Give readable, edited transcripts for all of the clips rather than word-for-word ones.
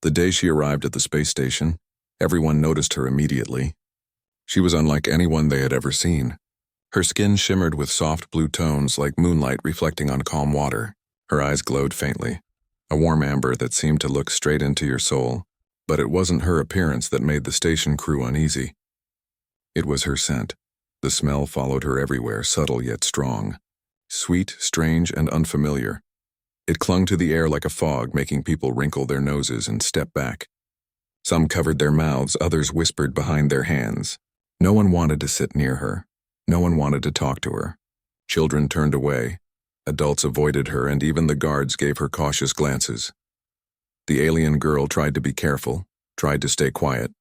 The day she arrived at the space station, everyone noticed her immediately. She was unlike anyone they had ever seen. Her skin shimmered with soft blue tones like moonlight reflecting on calm water. Her eyes glowed faintly, a warm amber that seemed to look straight into your soul. But it wasn't her appearance that made the station crew uneasy. It was her scent. The smell followed her everywhere, subtle yet strong. Sweet, strange, and unfamiliar. It clung to the air like a fog, making people wrinkle their noses and step back. Some covered their mouths, others whispered behind their hands. No one wanted to sit near her. No one wanted to talk to her. Children turned away. Adults avoided her, and even the guards gave her cautious glances. The alien girl tried to be careful, tried to stay quiet,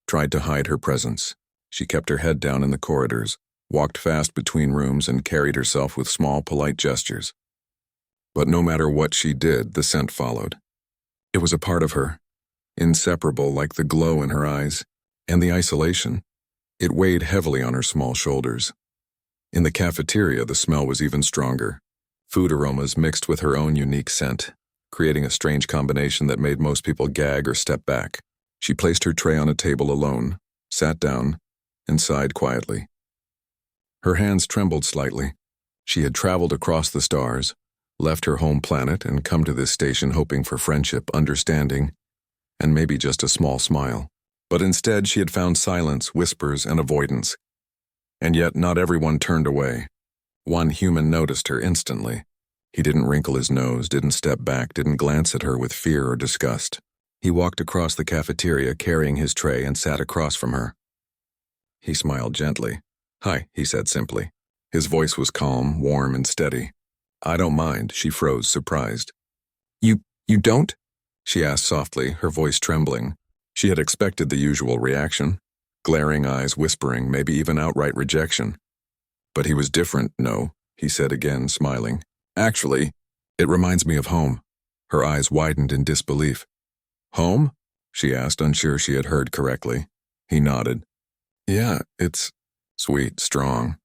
tried to hide her presence. She kept her head down in the corridors, walked fast between rooms, and carried herself with small, polite gestures. But no matter what she did, the scent followed. It was a part of her, inseparable like the glow in her eyes, and the isolation. It weighed heavily on her small shoulders. In the cafeteria, the smell was even stronger. Food aromas mixed with her own unique scent, creating a strange combination that made most people gag or step back. She placed her tray on a table alone, sat down, and sighed quietly. Her hands trembled slightly. She had traveled across the stars, left her home planet, and come to this station hoping for friendship, understanding, and maybe just a small smile. But instead, she had found silence, whispers, and avoidance. And yet, not everyone turned away. One human noticed her instantly. He didn't wrinkle his nose, didn't step back, didn't glance at her with fear or disgust. He walked across the cafeteria carrying his tray and sat across from her. He smiled gently. "Hi," he said simply. His voice was calm, warm, and steady. "I don't mind," she froze, surprised. You don't?" she asked softly, her voice trembling. She had expected the usual reaction. Glaring eyes, whispering, maybe even outright rejection. But he was different. "No," he said again, smiling. "Actually, it reminds me of home." Her eyes widened in disbelief. "Home?" she asked, unsure she had heard correctly. He nodded. "Yeah, it's sweet, strong.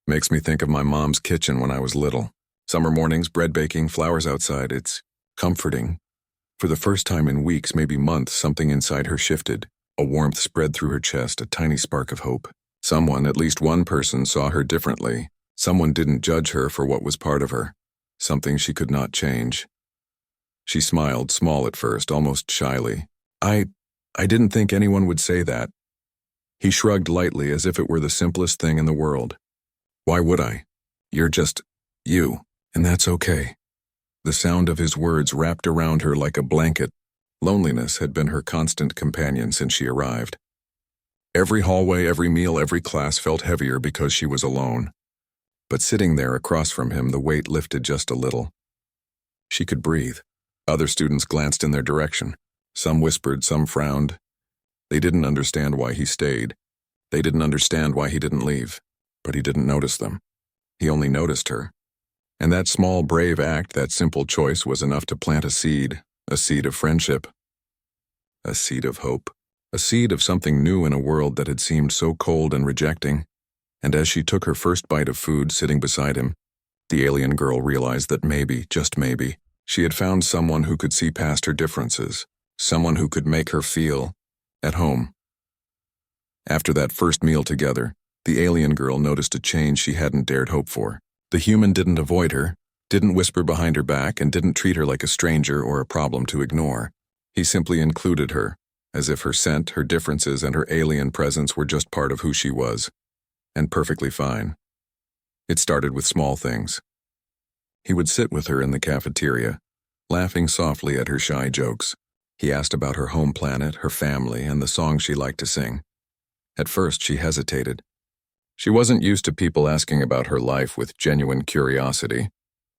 Makes me think of my mom's kitchen when I was little. Summer mornings, bread baking, flowers outside. It's comforting." For the first time in weeks, maybe months, something inside her shifted. A warmth spread through her chest, a tiny spark of hope. Someone, at least one person, saw her differently. Someone didn't judge her for what was part of her. Something she could not change. She smiled, small at first, almost shyly. I didn't think anyone would say that." He shrugged lightly as if it were the simplest thing in the world. "Why would I? You're just you, and that's okay." The sound of his words wrapped around her like a blanket. Loneliness had been her constant companion since she arrived. Every hallway, every meal, every class felt heavier because she was alone. But sitting there across from him, the weight lifted just a little. She could breathe. Other students glanced in their direction. Some whispered, some frowned. They didn't understand why he stayed. They didn't understand why he didn't leave. But he didn't notice them. He only noticed her. And that small, brave act, that simple choice, was enough to plant a seed of friendship. A seed of hope. A seed of something new in a world that had seemed so cold and rejecting. And as she took her first bite of food sitting beside him, the alien girl realized that maybe, just maybe, she had found someone who could see past her differences, someone who could make her feel at home. After that first meal together, the alien girl noticed a change she hadn't dared hope for. The human didn't avoid her, didn't whisper behind her back, and didn't treat her like a stranger or a problem to ignore. He simply included her, as if her scent, her differences, and her alien presence were just part of who she was, and perfectly fine. It started with small things. He would sit with her in the cafeteria, laughing softly at her shy jokes. He asked about her home planet, her family, and the songs she liked to sing. At first, she hesitated. She wasn't used to people asking about her life with genuine curiosity.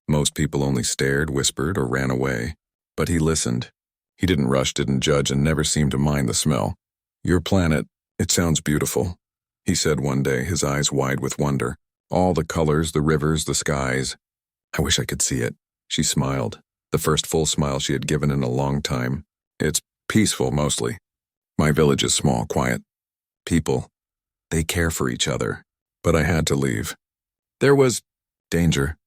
Most people only stared, whispered, or ran away. But he listened. He didn't rush, didn't judge, and never seemed to mind the smell. "Your planet, it sounds beautiful," he said one day, his eyes wide with wonder. "All the colors, the rivers, the skies. I wish I could see it." She smiled, the first full smile she had given in a long time. "It's peaceful, mostly. My village is small, quiet. People, they care for each other. But I had to leave. There was danger."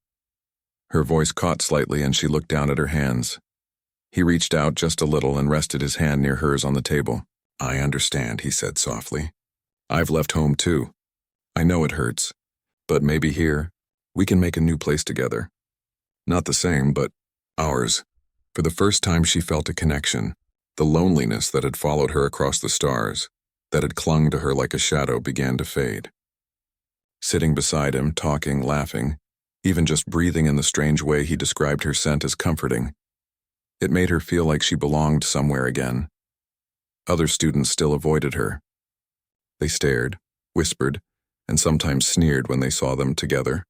Her voice caught slightly and she looked down at her hands. He reached out just a little and rested his hand near hers on the table. "I understand," he said softly. "I've left home too. I know it hurts. But maybe here, we can make a new place together. Not the same, but ours." For the first time she felt a connection. The loneliness that had followed her across the stars, that had clung to her like a shadow, began to fade. Sitting beside him, talking, laughing, even just breathing in the strange way he described her scent as comforting, it made her feel like she belonged somewhere again. Other students still avoided her. They stared, whispered, and sometimes sneered when they saw them together.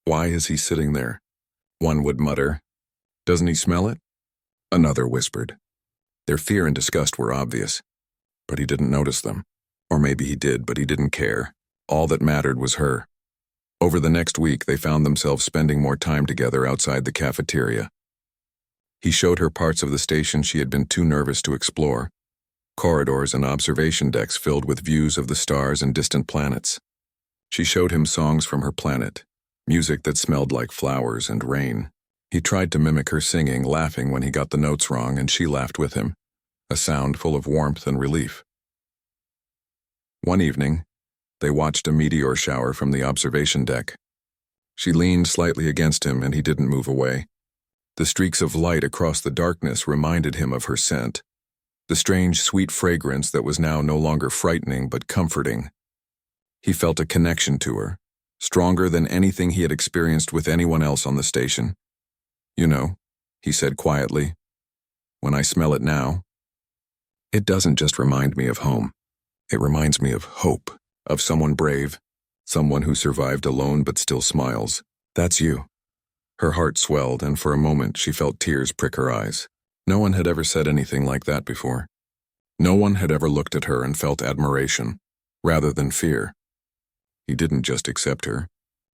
"Why is he sitting there?" one would mutter. "Doesn't he smell it?" another whispered. Their fear and disgust were obvious, but he didn't notice them. Or maybe he did, but he didn't care. All that mattered was her. Over the next week, they found themselves spending more time together outside the cafeteria. He showed her parts of the station she had been too nervous to explore, corridors and observation decks filled with views of the stars and distant planets. She showed him songs from her planet, music that smelled like flowers and rain. He tried to mimic her singing, laughing when he got the notes wrong, and she laughed with him, a sound full of warmth and relief. One evening, they watched a meteor shower from the observation deck. She leaned slightly against him, and he didn't move away. The streaks of light across the darkness reminded him of her scent, the strange, sweet fragrance that was now no longer frightening but comforting. He felt a connection to her, stronger than anything he had experienced with anyone else on the station. "You know," he said quietly, "when I smell it now, it doesn't just remind me of home. It reminds me of hope, of someone brave, someone who survived alone but still smiles. That's you." Her heart swelled, and for a moment she felt tears prick her eyes. No one had ever said anything like that before. No one had ever looked at her and felt admiration, rather than fear. He didn't just accept her.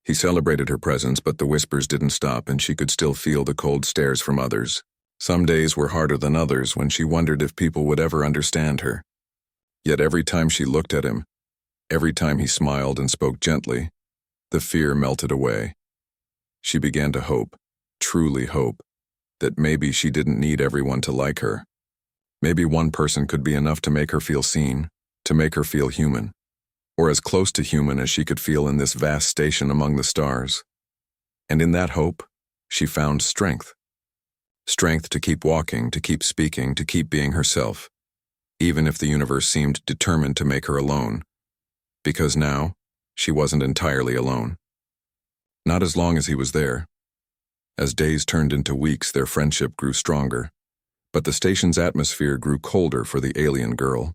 He celebrated her presence, but the whispers didn't stop, and she could still feel the cold stares from others. Some days were harder than others when she wondered if people would ever understand her. Yet every time she looked at him, every time he smiled and spoke gently, the fear melted away. She began to hope, truly hope, that maybe she didn't need everyone to like her. Maybe one person could be enough to make her feel seen, to make her feel human, or as close to human as she could feel in this vast station among the stars. And in that hope, she found strength. Strength to keep walking, to keep speaking, to keep being herself, even if the universe seemed determined to make her alone. Because now, she wasn't entirely alone. Not as long as he was there. As days turned into weeks, their friendship grew stronger, but the station's atmosphere grew colder for the alien girl.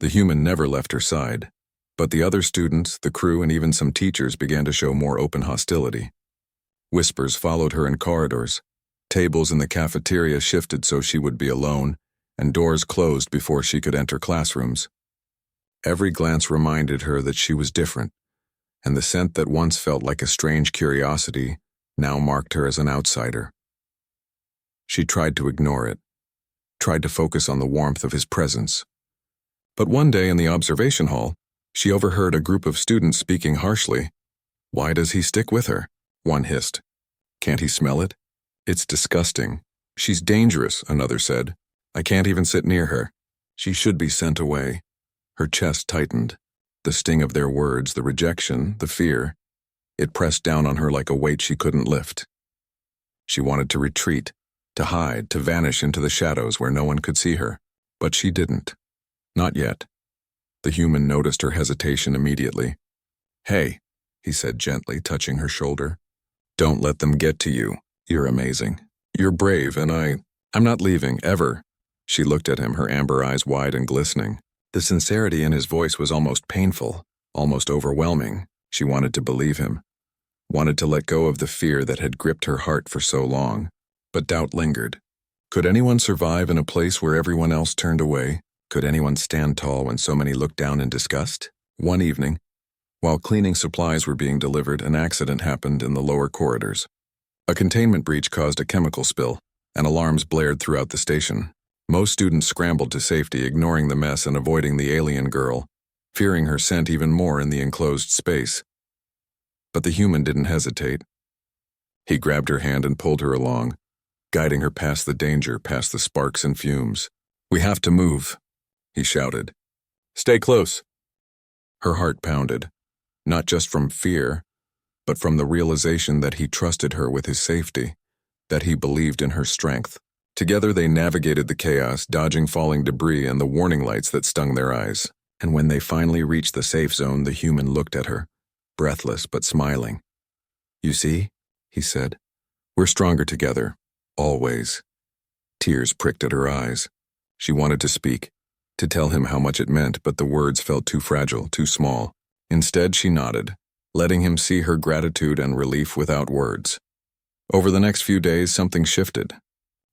The human never left her side, but the other students, the crew, and even some teachers began to show more open hostility. Whispers followed her in corridors. Tables in the cafeteria shifted so she would be alone, and doors closed before she could enter classrooms. Every glance reminded her that she was different, and the scent that once felt like a strange curiosity now marked her as an outsider. She tried to ignore it, tried to focus on the warmth of his presence. But one day in the observation hall, she overheard a group of students speaking harshly. "Why does he stick with her?" one hissed. "Can't he smell it? It's disgusting. She's dangerous," another said. "I can't even sit near her. She should be sent away." Her chest tightened. The sting of their words, the rejection, the fear, it pressed down on her like a weight she couldn't lift. She wanted to retreat, to hide, to vanish into the shadows where no one could see her. But she didn't. Not yet. The human noticed her hesitation immediately. "Hey," he said gently, touching her shoulder. "Don't let them get to you. You're amazing. You're brave, and I'm not leaving, ever." She looked at him, her amber eyes wide and glistening. The sincerity in his voice was almost painful, almost overwhelming. She wanted to believe him, wanted to let go of the fear that had gripped her heart for so long. But doubt lingered. Could anyone survive in a place where everyone else turned away? Could anyone stand tall when so many looked down in disgust? One evening, while cleaning supplies were being delivered, an accident happened in the lower corridors. A containment breach caused a chemical spill, and alarms blared throughout the station. Most students scrambled to safety, ignoring the mess and avoiding the alien girl, fearing her scent even more in the enclosed space. But the human didn't hesitate. He grabbed her hand and pulled her along. guiding her past the danger, past the sparks and fumes. "We have to move," he shouted. "Stay close." Her heart pounded, not just from fear, but from the realization that he trusted her with his safety, that he believed in her strength. Together they navigated the chaos, dodging falling debris and the warning lights that stung their eyes. And when they finally reached the safe zone, the human looked at her, breathless but smiling. "You see," he said, "we're stronger together, always." Tears pricked at her eyes. She wanted to speak, to tell him how much it meant, but the words felt too fragile, too small. Instead, she nodded, letting him see her gratitude and relief without words. Over the next few days, something shifted.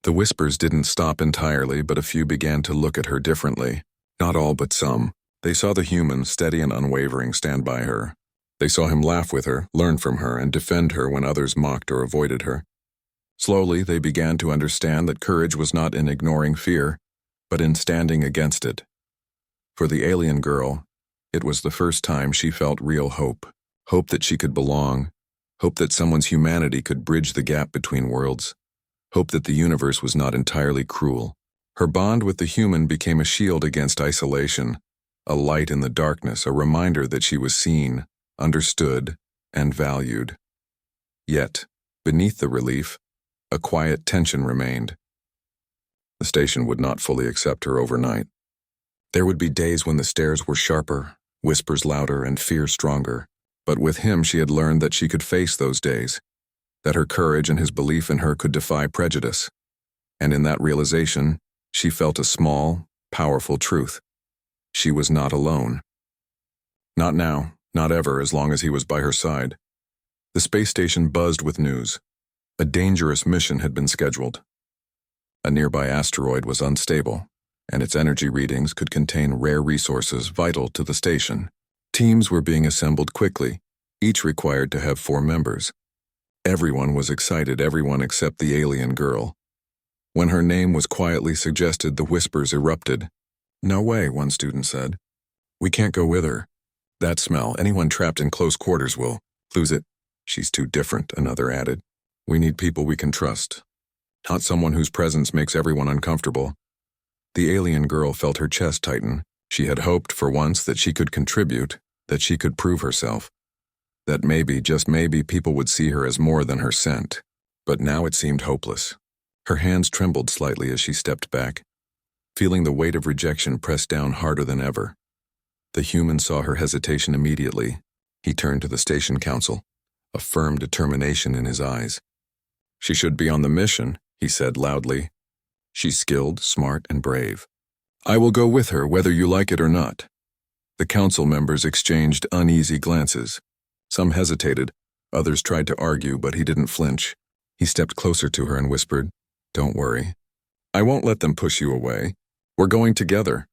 The whispers didn't stop entirely, but a few began to look at her differently. Not all, but some. They saw the human, steady and unwavering, stand by her. They saw him laugh with her, learn from her, and defend her when others mocked or avoided her. Slowly, they began to understand that courage was not in ignoring fear, but in standing against it. For the alien girl, it was the first time she felt real hope. Hope that she could belong. Hope that someone's humanity could bridge the gap between worlds. Hope that the universe was not entirely cruel. Her bond with the human became a shield against isolation, a light in the darkness, a reminder that she was seen, understood, and valued. Yet, beneath the relief, a quiet tension remained. The station would not fully accept her overnight. There would be days when the stares were sharper, whispers louder, and fear stronger. But with him, she had learned that she could face those days, that her courage and his belief in her could defy prejudice. And in that realization, she felt a small, powerful truth. She was not alone. Not now, not ever, as long as he was by her side. The space station buzzed with news. A dangerous mission had been scheduled. A nearby asteroid was unstable, and its energy readings could contain rare resources vital to the station. Teams were being assembled quickly, each required to have 4 members. Everyone was excited, everyone except the alien girl. When her name was quietly suggested, the whispers erupted. "No way," one student said. "We can't go with her. That smell, anyone trapped in close quarters will lose it. She's too different," another added. "We need people we can trust, not someone whose presence makes everyone uncomfortable." The alien girl felt her chest tighten. She had hoped for once that she could contribute, that she could prove herself, that maybe, just maybe, people would see her as more than her scent. But now it seemed hopeless. Her hands trembled slightly as she stepped back, feeling the weight of rejection press down harder than ever. The human saw her hesitation immediately. He turned to the station council, a firm determination in his eyes. "She should be on the mission," he said loudly. "She's skilled, smart, and brave. I will go with her whether you like it or not." The council members exchanged uneasy glances. Some hesitated, others tried to argue, but he didn't flinch. He stepped closer to her and whispered, "Don't worry. I won't let them push you away. We're going together."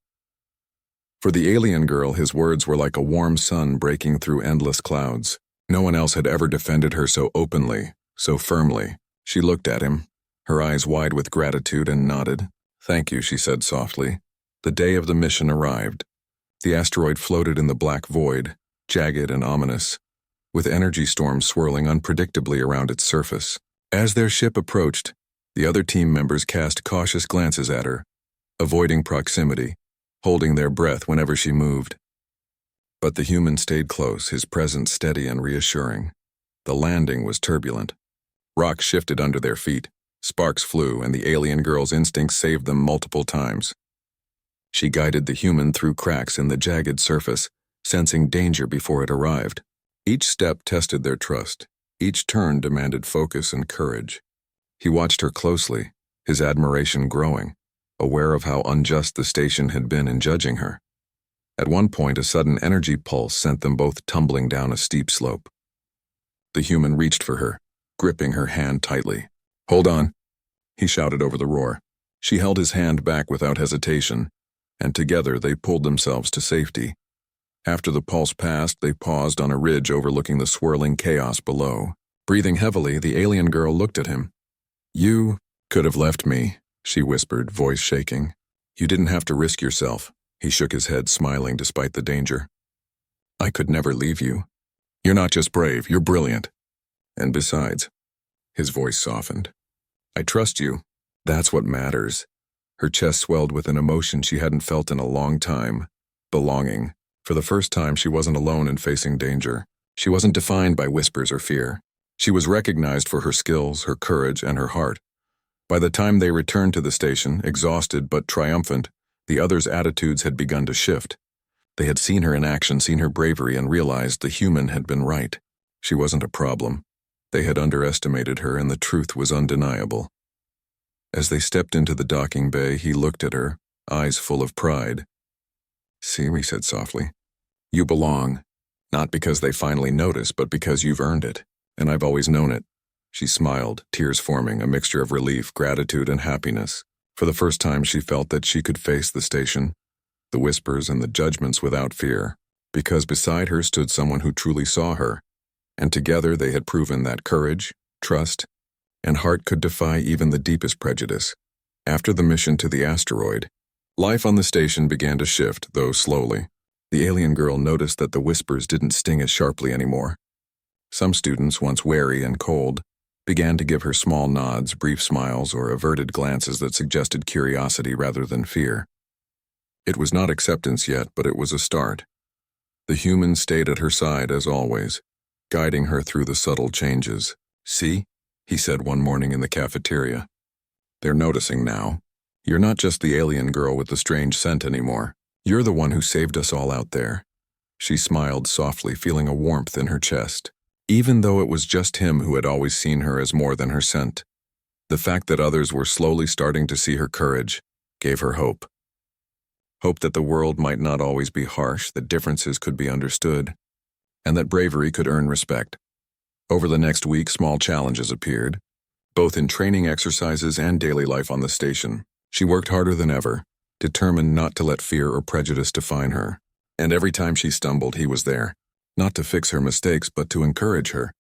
For the alien girl, his words were like a warm sun breaking through endless clouds. No one else had ever defended her so openly, so firmly. She looked at him, her eyes wide with gratitude, and nodded. "Thank you," she said softly. The day of the mission arrived. The asteroid floated in the black void, jagged and ominous, with energy storms swirling unpredictably around its surface. As their ship approached, the other team members cast cautious glances at her, avoiding proximity, holding their breath whenever she moved. But the human stayed close, his presence steady and reassuring. The landing was turbulent. Rocks shifted under their feet, sparks flew, and the alien girl's instincts saved them multiple times. She guided the human through cracks in the jagged surface, sensing danger before it arrived. Each step tested their trust. Each turn demanded focus and courage. He watched her closely, his admiration growing, aware of how unjust the station had been in judging her. At one point, a sudden energy pulse sent them both tumbling down a steep slope. The human reached for her, gripping her hand tightly. "Hold on," he shouted over the roar. She held his hand back without hesitation, and together they pulled themselves to safety. After the pulse passed, they paused on a ridge overlooking the swirling chaos below. Breathing heavily, the alien girl looked at him. "You could have left me," she whispered, voice shaking. "You didn't have to risk yourself." He shook his head, smiling despite the danger. "I could never leave you. You're not just brave, you're brilliant. And besides," his voice softened, I trust you. That's what matters. Her chest swelled with an emotion she hadn't felt in a long time. Belonging. For the first time, she wasn't alone in facing danger. She wasn't defined by whispers or fear. She was recognized for her skills, her courage, and her heart. By the time they returned to the station, exhausted but triumphant, the others' attitudes had begun to shift. They had seen her in action, seen her bravery, and realized the human had been right. She wasn't a problem. They had underestimated her, and the truth was undeniable. As they stepped into the docking bay, he looked at her, eyes full of pride. "See," he said softly, "you belong. Not because they finally noticed, but because you've earned it. And I've always known it." She smiled, tears forming, a mixture of relief, gratitude, and happiness. For the first time, she felt that she could face the station, the whispers and the judgments without fear, because beside her stood someone who truly saw her, and together they had proven that courage, trust, and heart could defy even the deepest prejudice. After the mission to the asteroid, life on the station began to shift, though slowly. The alien girl noticed that the whispers didn't sting as sharply anymore. Some students, once wary and cold, began to give her small nods, brief smiles, or averted glances that suggested curiosity rather than fear. It was not acceptance yet, but it was a start. The human stayed at her side as always, guiding her through the subtle changes. "See?" he said one morning in the cafeteria. "They're noticing now. You're not just the alien girl with the strange scent anymore. You're the one who saved us all out there." She smiled softly, feeling a warmth in her chest. Even though it was just him who had always seen her as more than her scent, the fact that others were slowly starting to see her courage gave her hope. Hope that the world might not always be harsh, that differences could be understood, and that bravery could earn respect. Over the next week, small challenges appeared, both in training exercises and daily life on the station. She worked harder than ever, determined not to let fear or prejudice define her. And every time she stumbled, he was there. Not to fix her mistakes, but to encourage her,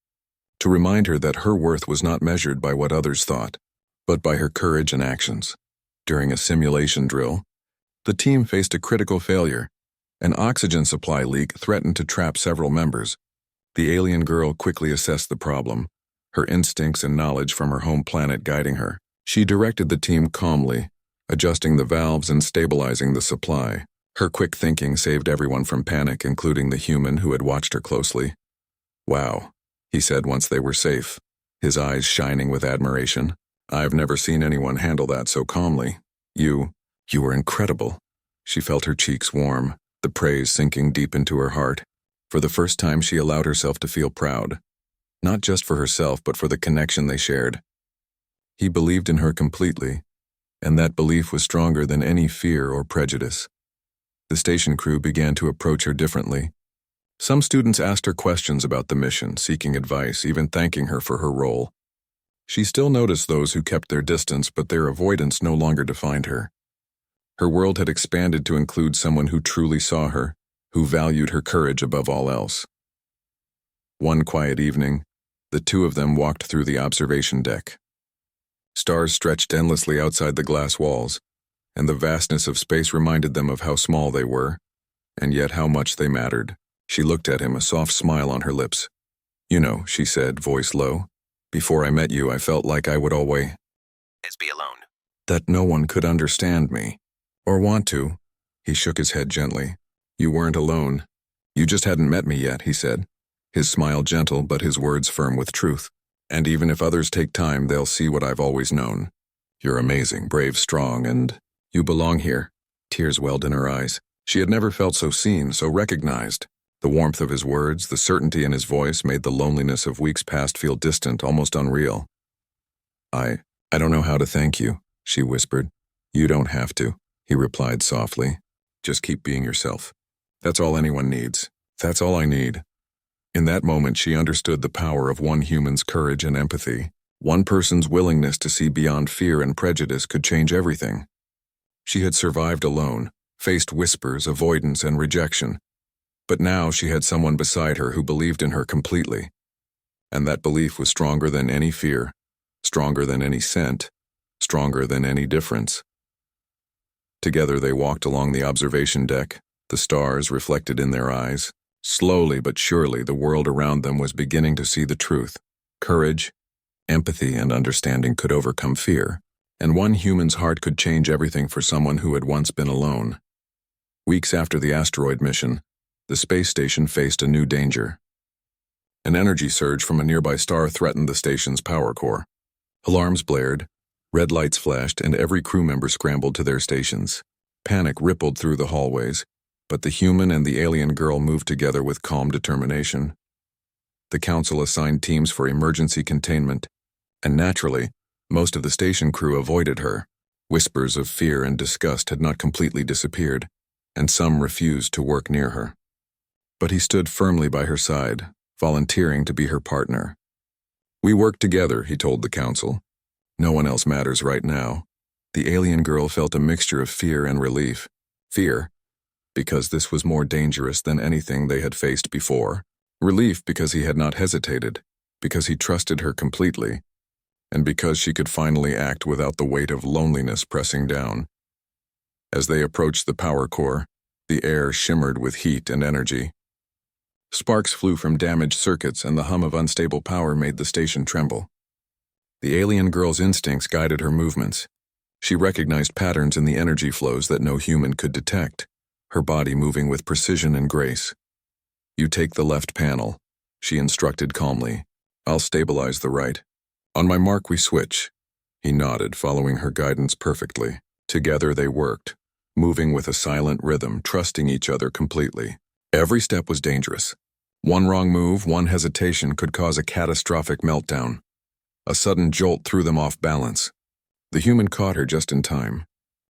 to remind her that her worth was not measured by what others thought, but by her courage and actions. During a simulation drill, the team faced a critical failure. An oxygen supply leak threatened to trap several members. The alien girl quickly assessed the problem, her instincts and knowledge from her home planet guiding her. She directed the team calmly, adjusting the valves and stabilizing the supply. Her quick thinking saved everyone from panic, including the human who had watched her closely. "Wow," he said once they were safe, his eyes shining with admiration. "I've never seen anyone handle that so calmly. You were incredible." She felt her cheeks warm, the praise sinking deep into her heart. For the first time, she allowed herself to feel proud, not just for herself, but for the connection they shared. He believed in her completely, and that belief was stronger than any fear or prejudice. The station crew began to approach her differently. Some students asked her questions about the mission, seeking advice, even thanking her for her role. She still noticed those who kept their distance, but their avoidance no longer defined her. Her world had expanded to include someone who truly saw her, who valued her courage above all else. One quiet evening, the two of them walked through the observation deck. Stars stretched endlessly outside the glass walls, and the vastness of space reminded them of how small they were, and yet how much they mattered. She looked at him, a soft smile on her lips. "You know," she said, voice low, "before I met you, I felt like I would always be alone. That no one could understand me, or want to." He shook his head gently. "You weren't alone. You just hadn't met me yet," he said, his smile gentle but his words firm with truth. "And even if others take time, they'll see what I've always known. You're amazing, brave, strong, and you belong here." Tears welled in her eyes. She had never felt so seen, so recognized. The warmth of his words, the certainty in his voice made the loneliness of weeks past feel distant, almost unreal. I don't know how to thank you," she whispered. "You don't have to," he replied softly. "Just keep being yourself. That's all anyone needs. That's all I need." In that moment, she understood the power of one human's courage and empathy. One person's willingness to see beyond fear and prejudice could change everything. She had survived alone, faced whispers, avoidance, and rejection. But now she had someone beside her who believed in her completely. And that belief was stronger than any fear, stronger than any scent, stronger than any difference. Together they walked along the observation deck, the stars reflected in their eyes. Slowly but surely, the world around them was beginning to see the truth. Courage, Empathy and understanding could overcome fear, and one human's heart could change everything for someone who had once been alone. Weeks after the asteroid mission, the space station faced a new danger. An energy surge from a nearby star threatened the station's power core. Alarms blared, red lights flashed, and every crew member scrambled to their stations. Panic rippled through the hallways, but the human and the alien girl moved together with calm determination. The council assigned teams for emergency containment, and naturally, most of the station crew avoided her. Whispers of fear and disgust had not completely disappeared, and some refused to work near her. But he stood firmly by her side, volunteering to be her partner. "We work together," he told the council. "No one else matters right now." The alien girl felt a mixture of fear and relief. Fear, because this was more dangerous than anything they had faced before. Relief because he had not hesitated, because he trusted her completely, and because she could finally act without the weight of loneliness pressing down. As they approached the power core, the air shimmered with heat and energy. Sparks flew from damaged circuits, and the hum of unstable power made the station tremble. The alien girl's instincts guided her movements. She recognized patterns in the energy flows that no human could detect, her body moving with precision and grace. "You take the left panel," she instructed calmly. "I'll stabilize the right. On my mark, we switch." He nodded, following her guidance perfectly. Together they worked, moving with a silent rhythm, trusting each other completely. Every step was dangerous. One wrong move, one hesitation could cause a catastrophic meltdown. A sudden jolt threw them off balance. The human caught her just in time.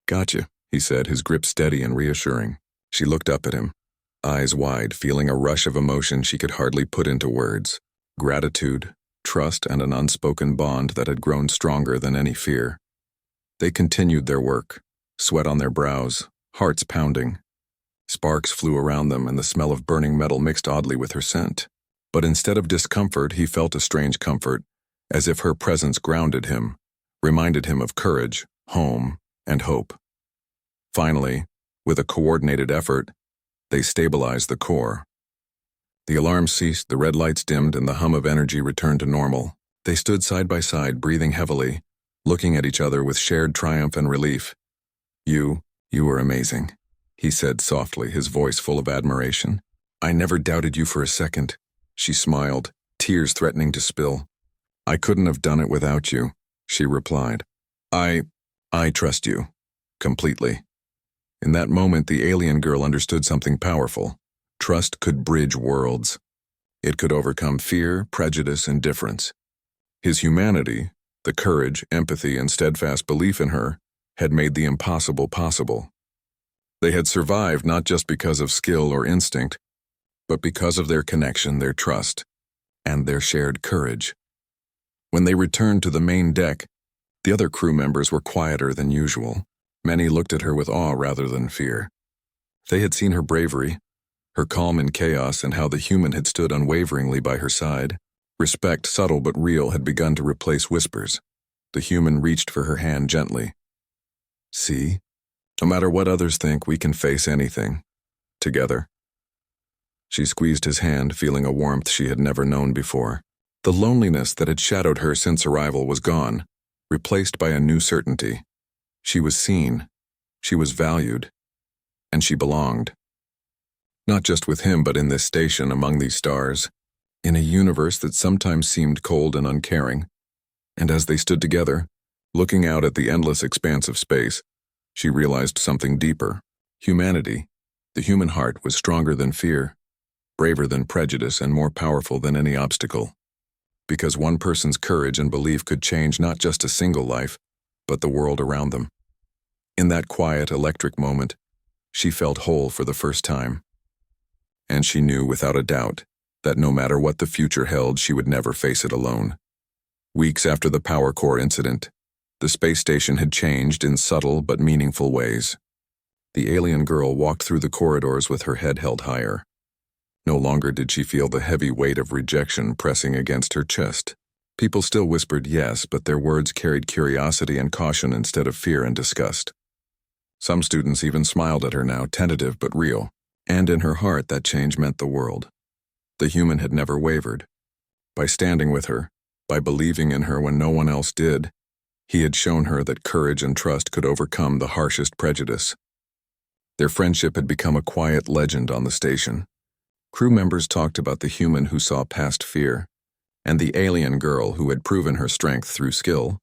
"Gotcha," he said, his grip steady and reassuring. She looked up at him, eyes wide, feeling a rush of emotion she could hardly put into words. Gratitude, trust, and an unspoken bond that had grown stronger than any fear. They continued their work, sweat on their brows, hearts pounding. Sparks flew around them, and the smell of burning metal mixed oddly with her scent. But instead of discomfort, he felt a strange comfort, as if her presence grounded him, reminded him of courage, home, and hope. Finally, with a coordinated effort, they stabilized the core. The alarm ceased, the red lights dimmed, and the hum of energy returned to normal. They stood side by side, breathing heavily, looking at each other with shared triumph and relief. You were amazing," he said softly, his voice full of admiration. "I never doubted you for a second." She smiled, tears threatening to spill. "I couldn't have done it without you," she replied. I trust you. Completely." In that moment, the alien girl understood something powerful. Trust could bridge worlds. It could overcome fear, prejudice, and difference. His humanity, the courage, empathy, and steadfast belief in her, had made the impossible possible. They had survived not just because of skill or instinct, but because of their connection, their trust, and their shared courage. When they returned to the main deck, the other crew members were quieter than usual. Many looked at her with awe rather than fear. They had seen her bravery, her calm in chaos, and how the human had stood unwaveringly by her side. Respect, subtle but real, had begun to replace whispers. The human reached for her hand gently. "See? No matter what others think, we can face anything. Together." She squeezed his hand, feeling a warmth she had never known before. The loneliness that had shadowed her since arrival was gone, replaced by a new certainty. She was seen, she was valued, and she belonged. Not just with him, but in this station among these stars, in a universe that sometimes seemed cold and uncaring. And as they stood together, looking out at the endless expanse of space, she realized something deeper. Humanity, the human heart, was stronger than fear, braver than prejudice, and more powerful than any obstacle. Because one person's courage and belief could change not just a single life, but the world around them. In that quiet, electric moment, she felt whole for the first time. And she knew without a doubt that no matter what the future held, she would never face it alone. Weeks after the power core incident, the space station had changed in subtle but meaningful ways. The alien girl walked through the corridors with her head held higher. No longer did she feel the heavy weight of rejection pressing against her chest. People still whispered yes, but their words carried curiosity and caution instead of fear and disgust. Some students even smiled at her now, tentative but real, and in her heart that change meant the world. The human had never wavered. By standing with her, By believing in her when no one else did, he had shown her that courage and trust could overcome the harshest prejudice. Their friendship had become a quiet legend on the station. Crew members talked about the human who saw past fear, and the alien girl who had proven her strength through skill,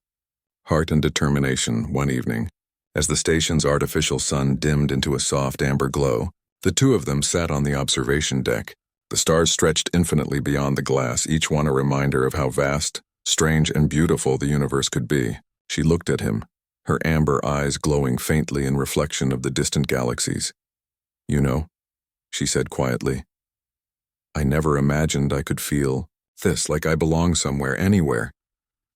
heart, and determination. One evening, as the station's artificial sun dimmed into a soft amber glow, the two of them sat on the observation deck. The stars stretched infinitely beyond the glass, each one a reminder of how vast, strange, and beautiful the universe could be. She looked at him, her amber eyes glowing faintly in reflection of the distant galaxies. "You know," she said quietly, "I never imagined I could feel this, like I belong somewhere, anywhere."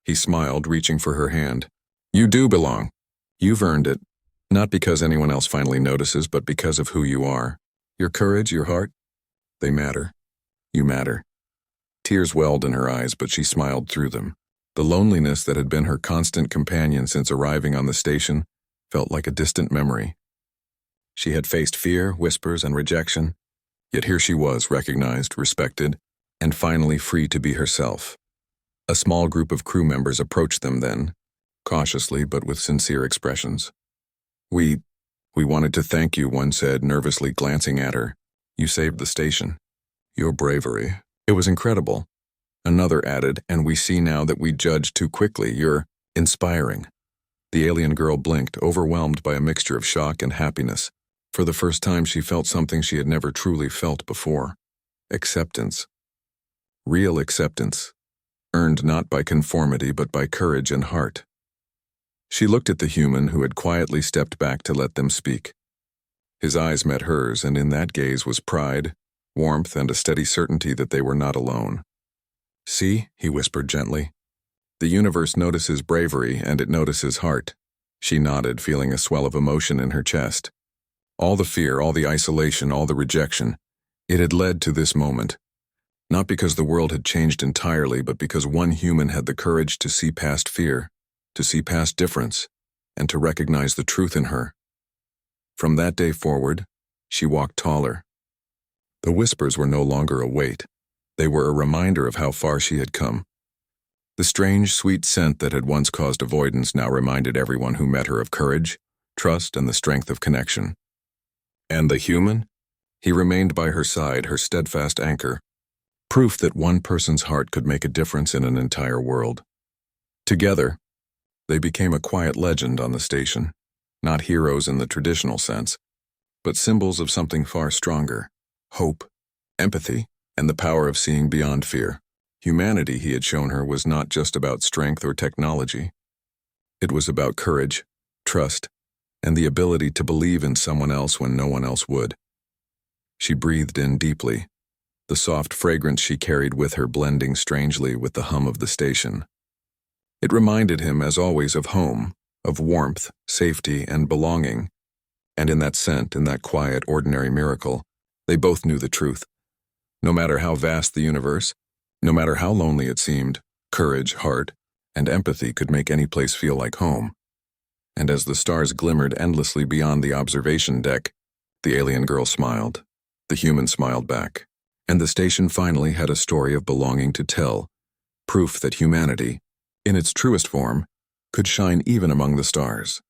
He smiled, reaching for her hand. "You do belong. You've earned it, not because anyone else finally notices, but because of who you are. Your courage, your heart, they matter. You matter." Tears welled in her eyes, but she smiled through them. The loneliness that had been her constant companion since arriving on the station felt like a distant memory. She had faced fear, whispers, and rejection, yet here she was, recognized, respected, and finally free to be herself. A small group of crew members approached them then, cautiously but with sincere expressions. We wanted to thank you," one said, nervously glancing at her. "You saved the station. Your bravery. It was incredible." Another added, "And we see now that we judged too quickly. You're inspiring." The alien girl blinked, overwhelmed by a mixture of shock and happiness. For the first time, she felt something she had never truly felt before. Acceptance. Real acceptance. Earned not by conformity, but by courage and heart. She looked at the human who had quietly stepped back to let them speak. His eyes met hers, and in that gaze was pride, warmth, and a steady certainty that they were not alone. "See," he whispered gently. "The universe notices bravery, and it notices heart." She nodded, feeling a swell of emotion in her chest. All the fear, all the isolation, all the rejection, it had led to this moment. Not because the world had changed entirely, but because one human had the courage to see past fear, to see past difference, and to recognize the truth in her. From that day forward, she walked taller. The whispers were no longer a weight. They were a reminder of how far she had come. The strange, sweet scent that had once caused avoidance now reminded everyone who met her of courage, trust, and the strength of connection. And the human? He remained by her side, her steadfast anchor, proof that one person's heart could make a difference in an entire world. Together, they became a quiet legend on the station, not heroes in the traditional sense, but symbols of something far stronger: hope, empathy, and the power of seeing beyond fear. Humanity, he had shown her, was not just about strength or technology. It was about courage, trust, and the ability to believe in someone else when no one else would. She breathed in deeply, the soft fragrance she carried with her blending strangely with the hum of the station. It reminded him, as always, of home, of warmth, safety, and belonging. And in that scent, in that quiet, ordinary miracle, they both knew the truth. No matter how vast the universe, no matter how lonely it seemed, courage, heart, and empathy could make any place feel like home. And as the stars glimmered endlessly beyond the observation deck, the alien girl smiled. The human smiled back. And the station finally had a story of belonging to tell, proof that humanity, in its truest form, could shine even among the stars.